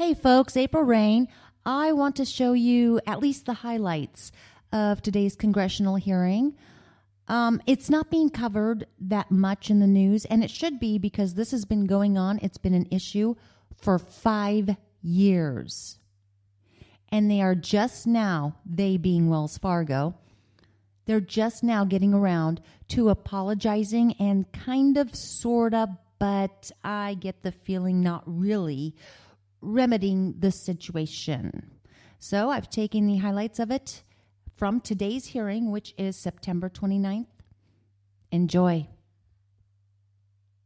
Hey folks, April Reigne. I want to show you at least the highlights of today's congressional hearing. It's not being covered that much in the news, and it should be because this has been going on. It's been an issue for 5 years. And they are just now, they being Wells Fargo, they're just now getting around to apologizing and kind of, sort of, but I get the feeling not really remedying the situation. So I've taken the highlights of it from today's hearing, which is September 29th. Enjoy.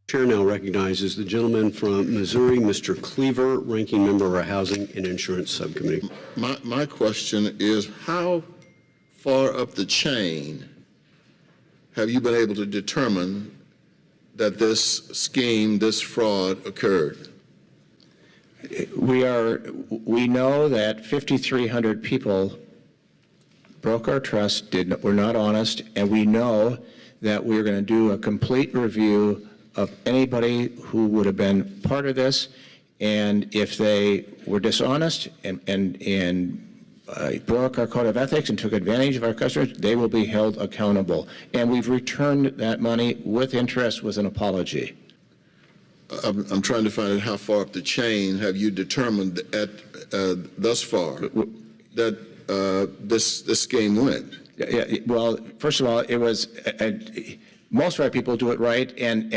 Chair now recognizes the gentleman from Missouri, Mr. Cleaver, ranking member of our Housing and Insurance Subcommittee. My question is, how far up the chain have you been able to determine that this scheme, this fraud occurred? We know that 5,300 people broke our trust, were not honest, and we know that we're going to do a complete review of anybody who would have been part of this, and if they were dishonest and broke our code of ethics and took advantage of our customers, they will be held accountable. And we've returned that money with interest with an apology. I'm trying to find out how far up the chain have you determined thus far that this scheme went? Yeah, well, first of all, it was most of our people do it right, and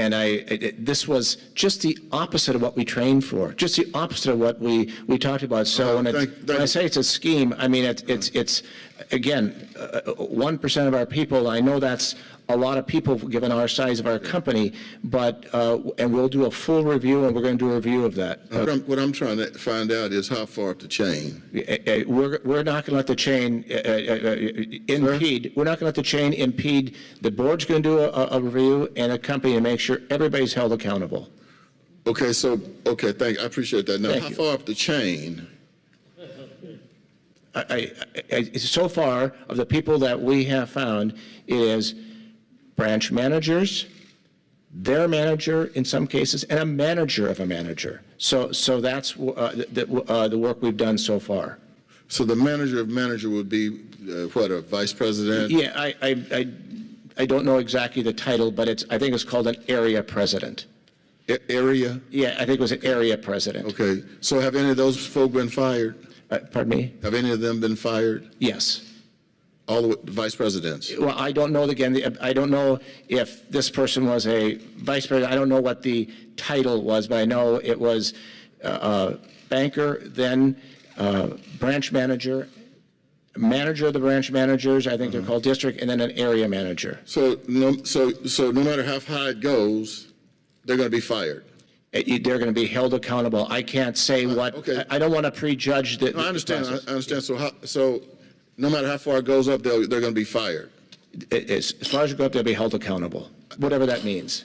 this was just the opposite of what we trained for, just the opposite of what we talked about. So when I say it's a scheme, I mean it's again 1% of our people. I know that's a lot of people given our size of our company, but and we'll do a full review, and we're going to do a review of that. What I'm trying to find out is how far up the chain. We're not going to let the chain impede. We're not going to let the chain impede. The board's going to do a review and a company to make sure everybody's held accountable. Okay, thank you. I appreciate that. Now, how far up the chain? So far, of the people that we have found, it is branch managers, their manager in some cases, and a manager of a manager. So that's the work we've done so far. So the manager of manager would be what, a vice president? Yeah, I don't know exactly the title, but I think it's called an area president. Area? Yeah, I think it was an area president. Okay. So have any of those folk been fired? Pardon me? Have any of them been fired? Yes. All the vice presidents? Well, I don't know. Again, I don't know if this person was a vice president. I don't know what the title was, but I know it was banker, then branch manager, manager of the branch managers. I think they're called district, and then an area manager. So no matter how high it goes, they're going to be fired. They're going to be held accountable. I can't say what. Okay. I don't want to prejudge the. No, I understand. I understand. So no matter how far it goes up, they're going to be fired. As far as you go up, they'll be held accountable, whatever that means.